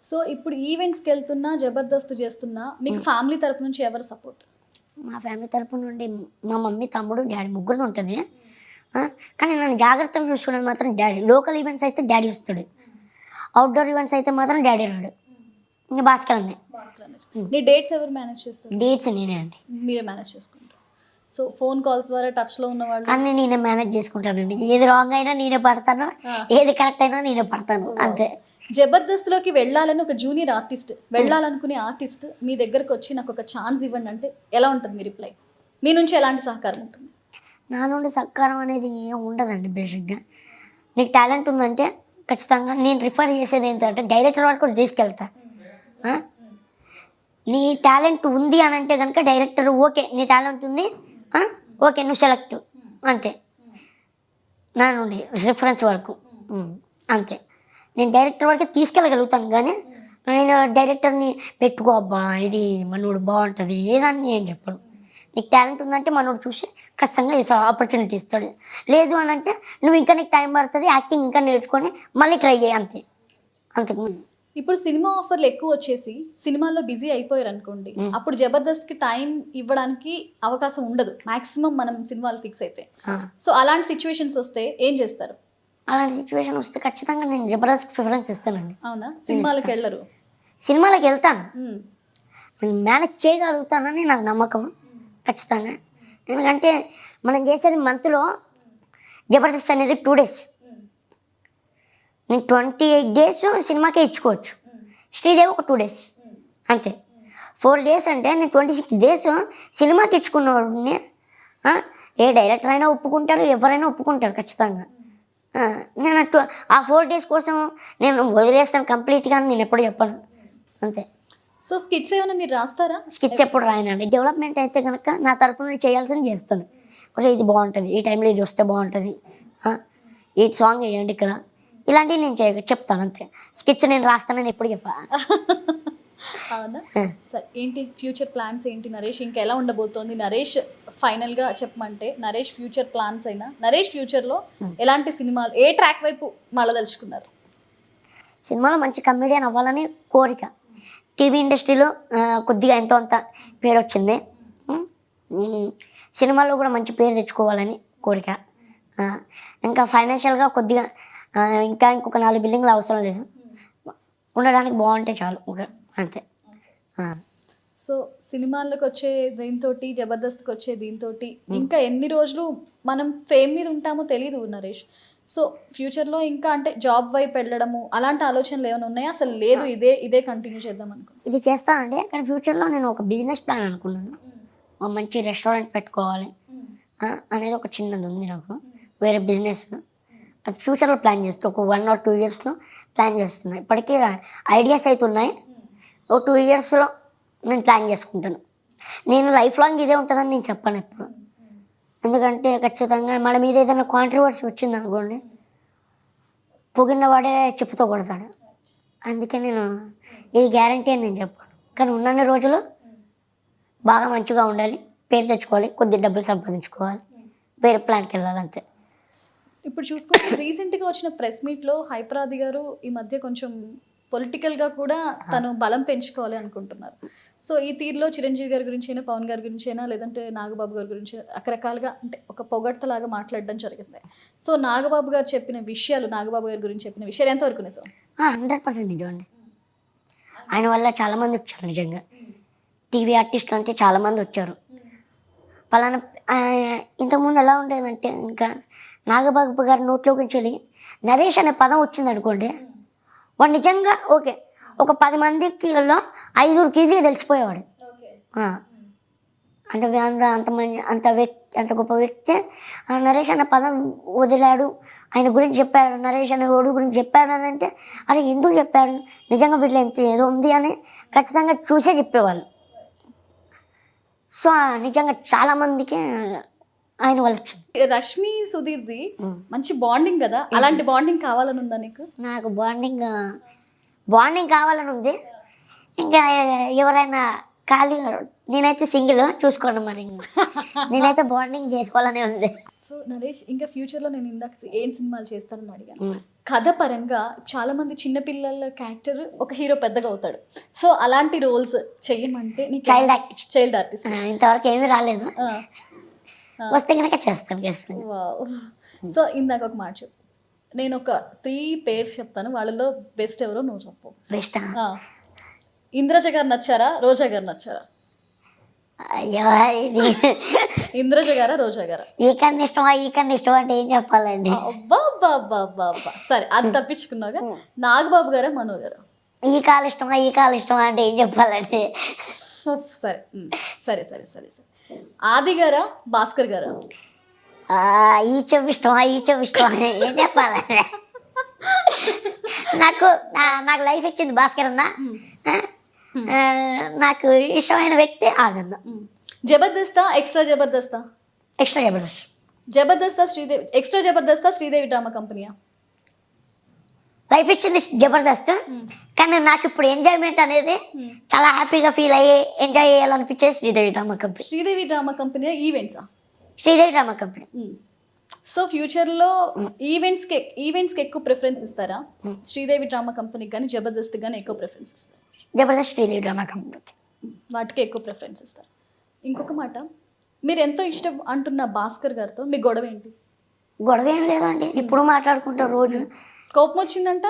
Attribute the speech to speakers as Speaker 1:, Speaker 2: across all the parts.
Speaker 1: So ఇప్పుడు ఈవెంట్స్కి వెళ్తున్నా, జబర్దస్త్ చేస్తున్నా, మీకు ఫ్యామిలీ తరపు నుంచి ఎవరు సపోర్ట్?
Speaker 2: మా ఫ్యామిలీ తరపు నుండి మా మమ్మీ, తమ్ముడు, డాడీ ముగ్గురు ఉంటుంది. కానీ నన్ను జాగ్రత్తగా చూసుకునేది మాత్రం డాడీ. లోకల్ ఈవెంట్స్ అయితే డాడీ వస్తాడు, అవుట్డోర్ ఈవెంట్స్ అయితే మాత్రం డాడీ రాడు. ఇంకా భాస్కర్ అన్నీ.
Speaker 1: నీ డేట్స్ ఎవరు మేనేజ్ చేస్తారు?
Speaker 2: డేట్స్ నేనే అండి.
Speaker 1: మీరే మేనేజ్ చేసుకుంటారు. సో ఫోన్ కాల్స్ ద్వారా టచ్లో ఉన్న వాళ్ళు
Speaker 2: అన్నీ నేనే మేనేజ్ చేసుకుంటానండి. ఏది రాంగ్ అయినా నేనే పడతాను, ఏది కరెక్ట్ అయినా నేనే పడతాను, అంతే.
Speaker 1: జబర్దస్త్లోకి వెళ్ళాలని ఒక జూనియర్ ఆర్టిస్ట్, వెళ్ళాలనుకునే ఆర్టిస్ట్ మీ దగ్గరకు వచ్చి నాకు ఒక ఛాన్స్ ఇవ్వండి అంటే ఎలా ఉంటుంది మీ రిప్లై? మీ నుంచి ఎలాంటి సహకారం ఉంటుంది?
Speaker 2: నా నుండి సహకారం అనేది ఏం ఉండదండి. బేసిక్గా నీకు టాలెంట్ ఉందంటే ఖచ్చితంగా నేను రిఫర్ చేసేది ఏంటంటే డైరెక్టర్ వరకు కూడా తీసుకెళ్తా. నీ టాలెంట్ ఉంది అని అంటే కనుక డైరెక్టర్ ఓకే నీ టాలెంట్ ఉంది, ఓకే నువ్వు సెలెక్ట్, అంతే. నా నుండి రిఫరెన్స్ వరకు అంతే. నేను డైరెక్టర్ వరకే తీసుకెళ్ళగలుగుతాను, కానీ నేను డైరెక్టర్ని పెట్టుకో అబ్బా ఇది మనోడు బాగుంటుంది ఏదని ఏం చెప్పను. నీకు టాలెంట్ ఉందంటే మనోడు చూసి ఖచ్చితంగా ఆపర్చునిటీ ఇస్తాడు. లేదు అని అంటే నువ్వు ఇంకా నీకు టైం పడుతుంది, యాక్టింగ్ ఇంకా నేర్చుకొని మళ్ళీ ట్రై చేయి, అంతే. అంతకు
Speaker 1: ఇప్పుడు సినిమా ఆఫర్లు ఎక్కువ వచ్చేసి సినిమాల్లో బిజీ అయిపోయారు అనుకోండి, అప్పుడు జబర్దస్త్కి టైం ఇవ్వడానికి అవకాశం ఉండదు మాక్సిమం మనం సినిమాలు ఫిక్స్ అయితే. సో అలాంటి సిచ్యువేషన్స్ వస్తే ఏం చేస్తారు?
Speaker 2: అలాంటి సిచ్యువేషన్ వస్తే ఖచ్చితంగా నేను జబర్దస్త్ ప్రిఫరెన్స్ ఇస్తానండి.
Speaker 1: అవునా? సినిమాలకు వెళ్ళరు?
Speaker 2: సినిమాలకు వెళ్తాను, నేను మేనేజ్ చేయగలుగుతానని నాకు నమ్మకం ఖచ్చితంగా. ఎందుకంటే మనం చేసేది మంత్లో జబర్దస్త్ అనేది 2 days. నేను 28 days సినిమాకే ఇచ్చుకోవచ్చు, శ్రీదేవి ఒక 2 days అంతే. 4 days అంటే నేను 26 days సినిమాకి ఇచ్చుకున్నవాడిని. ఏ డైరెక్టర్ అయినా ఒప్పుకుంటారు, ఎవరైనా ఒప్పుకుంటారు ఖచ్చితంగా. నేను ఆ 4 days కోసం నేను వదిలేస్తాను కంప్లీట్గా అని నేను ఎప్పుడు చెప్పను, అంతే.
Speaker 1: సో స్కిట్స్ ఏమైనా మీరు రాస్తారా?
Speaker 2: స్కిట్స్ ఎప్పుడు రాయనండి. డెవలప్మెంట్ అయితే కనుక నా తరపు నుండి చేయాల్సింది చేస్తాను. ఒకటి ఇది బాగుంటుంది, ఈ టైంలో ఇది వస్తే బాగుంటుంది, ఈ సాంగ్ వేయండి ఇక్కడ, ఇలాంటివి నేను చెప్తాను, అంతే. స్కిట్స్ నేను రాస్తానని ఎప్పుడు చెప్పా.
Speaker 1: అవునా? సరే, ఏంటి ఫ్యూచర్ ప్లాన్స్ ఏంటి నరేష్? ఇంకా ఎలా ఉండబోతోంది నరేష్? ఫైనల్గా చెప్పమంటే నరేష్ ఫ్యూచర్ ప్లాన్స్ అయినా నరేష్ ఫ్యూచర్లో ఎలాంటి సినిమాలు, ఏ ట్రాక్ వైపు మళ్ళదలుచుకున్నారు?
Speaker 2: సినిమాలో మంచి కమెడియన్ అవ్వాలని కోరిక. టీవీ ఇండస్ట్రీలో కొద్దిగా ఎంతో అంత పేరు వచ్చింది. సినిమాలో కూడా మంచి పేరు తెచ్చుకోవాలని కోరిక. ఇంకా ఫైనాన్షియల్గా కొద్దిగా ఇంకా ఇంకొక 4 బిల్డింగ్లు అవసరం లేదు, ఉండడానికి బాగుంటే చాలు, అంతే.
Speaker 1: సో సినిమాలకు వచ్చే దీంతో, జబర్దస్త్కి వచ్చే దీంతో ఇంకా ఎన్ని రోజులు మనం ఫేమ్ మీద ఉంటామో తెలియదు నరేష్. సో ఫ్యూచర్లో ఇంకా అంటే జాబ్ వైపు వెళ్ళడము అలాంటి ఆలోచనలు ఏమైనా ఉన్నాయా? అసలు లేదు, ఇదే కంటిన్యూ చేద్దాం అనుకో.
Speaker 2: ఇది చేస్తానండి, కానీ ఫ్యూచర్లో నేను ఒక బిజినెస్ ప్లాన్ అనుకున్నాను. ఒక మంచి రెస్టారెంట్ పెట్టుకోవాలి అనేది ఒక చిన్నది ఉంది నాకు, వేరే బిజినెస్. అది ఫ్యూచర్లో ప్లాన్ చేస్తూ ఒక 1 or 2 yearsలో ప్లాన్ చేస్తున్నాను. ఇప్పటికీ ఐడియాస్ అయితే ఉన్నాయి, ఒక 2 yearsలో నేను ప్లాన్ చేసుకుంటాను. నేను లైఫ్ లాంగ్ ఇదే ఉంటుందని నేను చెప్పాను ఎప్పుడు. ఎందుకంటే ఖచ్చితంగా మన మీద ఏదైనా కాంట్రవర్సీ వచ్చింది అనుకోండి, పొగిన్నవాడే చెప్పుతో కొడతాడు. అందుకే నేను ఇది గ్యారంటీ అని నేను చెప్పాను. కానీ ఉన్నన్ని రోజులు బాగా మంచిగా ఉండాలి, పేరు తెచ్చుకోవాలి, కొద్ది డబ్బులు సంపాదించుకోవాలి, వేరే ప్లాన్కి వెళ్ళాలి, అంతే.
Speaker 1: ఇప్పుడు చూసుకుంటే రీసెంట్గా వచ్చిన ప్రెస్ మీట్లో హైపరాది గారు ఈ మధ్య కొంచెం పొలిటికల్గా కూడా తను బలం పెంచుకోవాలి అనుకుంటున్నారు. సో ఈ తీరులో చిరంజీవి గారి గురించి అయినా, పవన్ గారి గురించి అయినా, లేదంటే నాగబాబు గారి గురించి రకరకాలుగా అంటే ఒక పొగడ్తలాగా మాట్లాడడం జరిగింది. సో నాగబాబు గారు చెప్పిన విషయాలు, నాగబాబు గారి గురించి చెప్పిన విషయాలు ఎంతవరకు నిజం?
Speaker 2: 100% నిజం అండి. ఆయన వల్ల చాలామంది వచ్చారు, నిజంగా టీవీ ఆర్టిస్టులు అంటే చాలామంది వచ్చారు. పలానా ఇంతకుముందు ఎలా ఉండేదంటే ఇంకా నాగబాబు గారి నోట్లోకి వెళ్ళి నరేష్ అనే పదం వచ్చింది అనుకోండి, వాడు నిజంగా ఓకే ఒక 10 మందికిలో 5గురికి ఈజీగా తెలిసిపోయేవాడు. అంత గొప్ప వ్యక్తి నరేష్ అనే పదం వదిలాడు, ఆయన గురించి చెప్పాడు, నరేష్ అనే ఓడు గురించి చెప్పాడు అని అంటే అది ఎందుకు చెప్పాడు, నిజంగా వీళ్ళు ఎంత ఏదో ఉంది అని ఖచ్చితంగా చూసే చెప్పేవాళ్ళు. సో నిజంగా చాలామందికి ఆయన వల్ల వచ్చింది.
Speaker 1: రష్మి సుధీర్ది మంచి బాండింగ్ కదా, అలాంటి బాండింగ్ కావాలని ఉందా నీకు?
Speaker 2: నాకు బాండింగ్ కావాలని ఉంది. ఇంకా ఎవరైనా ఖాళీ, నేనైతే సింగిల్ చూసుకోండి, మరి నేనైతే బాండింగ్ చేసుకోవాలనే ఉంది.
Speaker 1: సో నరేష్ ఇంకా ఫ్యూచర్లో నేను ఇందాక ఏం సినిమాలు చేస్తానని అడిగాను, కథ పరంగా చాలా మంది చిన్నపిల్లల క్యారెక్టర్ ఒక హీరో పెద్దగా అవుతాడు. సో అలాంటి రోల్స్ చెయ్యమంటే
Speaker 2: చైల్డ్ ఆర్టిస్ట్
Speaker 1: చైల్డ్ ఆర్టిస్ట్.
Speaker 2: ఇంతవరకు ఏమీ రాలేదు, వస్తే కనుక చేస్తాను.
Speaker 1: సో ఇందాక ఒక మాట చెప్పు, నేను ఒక 3 పేర్స్ చెప్తాను, వాళ్ళలో బెస్ట్ ఎవరో నువ్వు చెప్పు.
Speaker 2: బెస్ట్
Speaker 1: ఇంద్రజ గారు నచ్చారా, రోజా గారు నచ్చారా?
Speaker 2: అయ్యో ఇది
Speaker 1: ఇంద్రజ గారా, రోజా గారా?
Speaker 2: ఈ కన్నా ఇష్టమా ఈ కన్నా ఇష్టమా అంటే ఏం చెప్పాలండి.
Speaker 1: అబ్బా సరే, అది తప్పించుకున్నాగా. నాగబాబు గారా, మనో గారా?
Speaker 2: ఈ కాలు ఇష్టమా ఈ కాలు ఇష్టమా అంటే ఏం చెప్పాలండి.
Speaker 1: సరే సరే సరే సరే సరే. ఆది గారా, భాస్కర్ గారా?
Speaker 2: ఈ చెవి ఇష్టమా ఈ చెవి ఇష్టమా అని ఏం చెప్పాలండి. నాకు లైఫ్ ఇచ్చింది భాస్కర్ అన్న, నాకు ఇష్టమైన వ్యక్తి ఆదన్న.
Speaker 1: జబర్దస్తా, ఎక్స్ట్రా జబర్దస్తా?
Speaker 2: ఎక్స్ట్రా జబర్దస్త్.
Speaker 1: జబర్దస్తా శ్రీదేవి, ఎక్స్ట్రా జబర్దస్తా శ్రీదేవి డ్రామా కంపెనీయా?
Speaker 2: లైఫ్ ఇచ్చింది జబర్దస్త్, కానీ నాకు ఇప్పుడు ఎంజాయ్మెంట్ అనేది చాలా హ్యాపీగా ఫీల్ అయ్యి ఎంజాయ్ చేయాలనిపించేది Sridevi drama company.
Speaker 1: Sridevi drama కంపెనీయా, ఈవెంట్సా?
Speaker 2: Sridevi drama company.
Speaker 1: సో ఫ్యూచర్లో ఈవెంట్స్కి ఎక్కువ ప్రిఫరెన్స్ ఇస్తారా? శ్రీదేవి డ్రామా కంపెనీకి కానీ జబర్దస్త్ కానీ ఎక్కువ ప్రిఫరెన్స్ ఇస్తారా?
Speaker 2: జబర్దస్త్ శ్రీదేవి డ్రామా కంపెనీ
Speaker 1: వాటికి ఎక్కువ ప్రిఫరెన్స్ ఇస్తారు. ఇంకొక మాట, మీరు ఎంతో ఇష్టం అంటున్న భాస్కర్ గారితో మీ గొడవ ఏంటి?
Speaker 2: గొడవ ఏం లేదండి, ఇప్పుడు మాట్లాడుకుంటాం రోజు.
Speaker 1: కోపం వచ్చిందంట?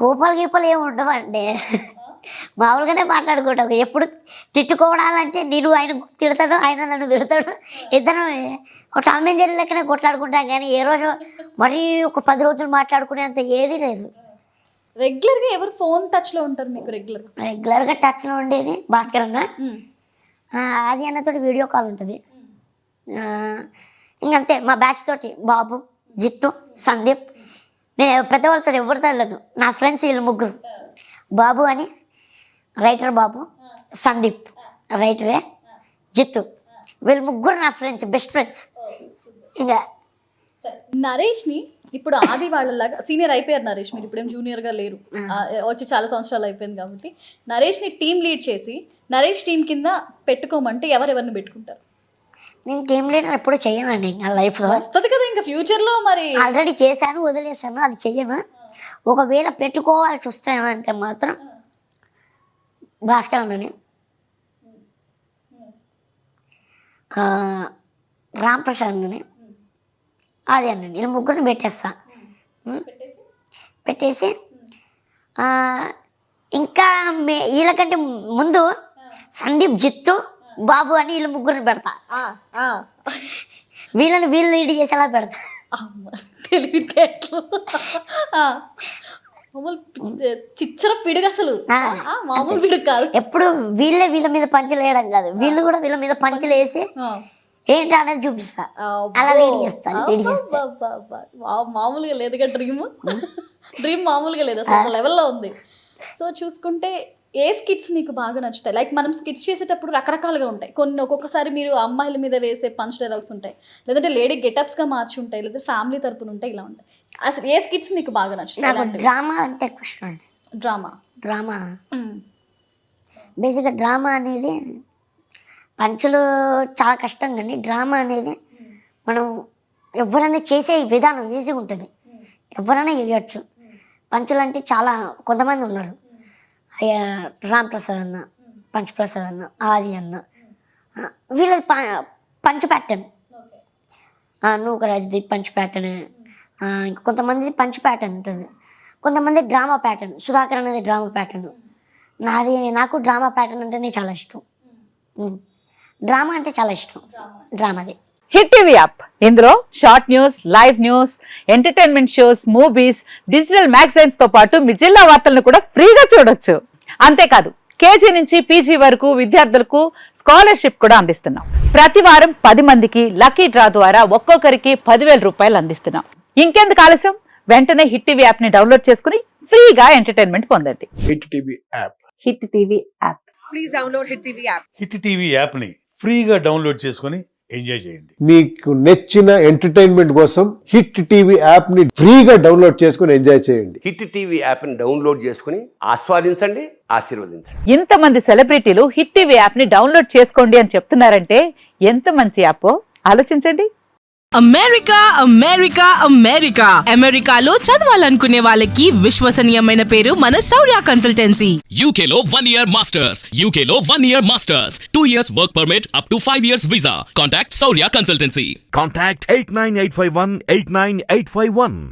Speaker 2: కోపాలు గీపాలు ఏమి ఉండవండి, మామూలుగానే మాట్లాడుకుంటాం. ఎప్పుడు తిట్టుకోవడాలంటే నేను ఆయన తిడతాడు, ఆయన నన్ను తిడతాడు, ఇద్దరం ఒక టామ్ అండ్ జెర్రీ లెక్కనే కొట్లాడుకుంటాం. కానీ ఏ రోజు మరీ ఒక 10 రోజులు మాట్లాడుకునేంత ఏదీ లేదు.
Speaker 1: రెగ్యులర్గా ఎవరు ఫోన్ టచ్లో ఉంటారు మీకు?
Speaker 2: రెగ్యులర్గా టచ్లో ఉండేది భాస్కర్ అన్న, ఆది అన్నతో వీడియో కాల్ ఉంటుంది. ఇంకంతే మా బ్యాచ్ తోటి బాబు, జిత్తు, సందీప్. నేను పెద్దవాళ్ళతో ఎవరితో వెళ్ళను, నా ఫ్రెండ్స్ వీళ్ళు ముగ్గురు. బాబు అని రైటర్ బాబు, సందీప్ రైటరే, జిత్తు, వీళ్ళు ముగ్గురు నా ఫ్రెండ్స్, బెస్ట్ ఫ్రెండ్స్. ఇంకా
Speaker 1: నరేష్ని ఇప్పుడు ఆది వాళ్ళలాగా సీనియర్ అయిపోయారు నరేష్, మీరు ఇప్పుడేం జూనియర్గా లేరు, వచ్చి చాలా సంవత్సరాలు అయిపోయింది కాబట్టి నరేష్ని టీం లీడ్ చేసి నరేష్ టీం కింద పెట్టుకోమంటే ఎవరెవరిని పెట్టుకుంటారు?
Speaker 2: నేను టీమ్ లీడర్ ఎప్పుడు చెయ్యనండి ఇంకా లైఫ్లో.
Speaker 1: వస్తుంది కదా ఇంకా ఫ్యూచర్లో, మరి
Speaker 2: ఆల్రెడీ చేశాను వదిలేసాను, అది చెయ్యను. ఒకవేళ పెట్టుకోవాల్సి వస్తానంటే మాత్రం భాస్కర్ అన్నని, రామ్ ప్రసాద్ అన్నని, అది అన్నని, నేను ముగ్గురిని పెట్టేసి ఇంకా వీళ్ళకంటే ముందు సందీప్, జిత్తు, బాబు అని వీళ్ళు ముగ్గురిని పెడతా. వీళ్ళు లీడ్ చేసేలా పెడతా.
Speaker 1: తెలివితేటలు చిచ్చర పిడుగు, అసలు మామూలు పిడుగు కాదు.
Speaker 2: ఎప్పుడు వీళ్ళ మీద పంచులు వేయడం కాదు, వీళ్ళు కూడా వీళ్ళ మీద పంచులు వేసి ఏంటి అనేది చూపిస్తా, అలా లీడ్ చేస్తాను.
Speaker 1: మామూలుగా లేదుగా డ్రీమ్ మామూలుగా లేదు, అసలు లెవెల్లో ఉంది. సో చూసుకుంటే ఏ స్కిట్స్ నీకు బాగా నచ్చుతాయి? లైక్ మనం స్కిట్స్ చేసేటప్పుడు రకరకాలుగా ఉంటాయి. కొన్ని ఒక్కొక్కసారి మీరు అమ్మాయిల మీద వేసే పంచ్ డైలాగ్స్ ఉంటాయి, లేదంటే లేడీ గెటప్స్గా మార్చి ఉంటాయి, లేదంటే ఫ్యామిలీ తరపున ఉంటాయి, ఇలా ఉంటాయి. అసలు ఏ స్కిట్స్ నీకు బాగా నచ్చుతాయి?
Speaker 2: డ్రామా అంటే క్వశ్చన్ అండి. డ్రామా బేసిక్గా డ్రామా అనేది పంచులు చాలా కష్టం, కానీ డ్రామా అనేది మనం ఎవరైనా చేసే విధానం ఈజీగా ఉంటుంది, ఎవరైనా చేయొచ్చు. పంచులు అంటే చాలా కొంతమంది ఉన్నారు, రామ్ ప్రసాద్ అన్న, పంచ్ ప్రసాద్ అన్న, ఆది అన్న, వీళ్ళది పంచ్ ప్యాటర్న్, నూకరాజ్ది పంచ్ ప్యాటర్న్, ఇంకా కొంతమంది పంచ్ ప్యాటర్న్ ఉంటుంది, కొంతమంది డ్రామా ప్యాటర్న్. సుధాకర్ అనేది డ్రామా ప్యాటర్న్, నాకు డ్రామా ప్యాటర్న్ అంటేనే చాలా ఇష్టం. డ్రామా అంటే చాలా ఇష్టం, డ్రామాది.
Speaker 3: హిట్ టీవీ యాప్, ఇందులో short news, live news, entertainment shows, movies, digital magazines తో పాటు మీ జిల్లా వార్తలను కూడా ఫ్రీగా చూడొచ్చు. అంతేకాదు కేజీ నుంచి పీజీ వరకు విద్యార్థులకు స్కాలర్షిప్ కూడా అందిస్తున్నాం. ప్రతి వారం 10 మందికి లక్కీ డ్రా ద్వారా ఒక్కొక్కరికి 10,000 రూపాయలు అందిస్తున్నాం. ఇంకెందుకు ఆలస్యం, వెంటనే హిట్ టీవీ యాప్ ని డౌన్లోడ్ చేసుకుని ఫ్రీగా ఎంటర్టైన్మెంట్ పొందండి.
Speaker 4: Hit TV app.
Speaker 3: Hit TV app.
Speaker 5: Please download hit TV app.
Speaker 6: Hit TV యాప్ని ఫ్రీగా డౌన్లోడ్ చేసుకొని ఎంజాయ్ చేయండి.
Speaker 4: మీకు నచ్చిన ఎంటర్టైన్మెంట్ కోసం హిట్ టీవీ యాప్ ని ఫ్రీగా డౌన్లోడ్ చేసుకొని ఎంజాయ్ చేయండి.
Speaker 7: హిట్ టీవీ యాప్ని డౌన్లోడ్ చేసుకుని ఆస్వాదించండి, ఆశీర్వదించండి.
Speaker 3: ఇంతమంది సెలబ్రిటీలు హిట్ టీవీ యాప్ ని డౌన్లోడ్ చేసుకోండి అని చెప్తున్నారంటే ఎంత మంచి యాప్ ఆలోచించండి.
Speaker 8: అమెరికా అమెరికా అమెరికా అమెరికాలో చదవాలనుకునే వాళ్ళకి విశ్వసనీయమైన పేరు మన శౌర్య consultancy.
Speaker 9: UK Law 1 Year Masters. UK Law 1 Year Masters. 2 years work permit up to 5 years visa. Contact Saurya Consultancy.
Speaker 10: Contact 89851 89851.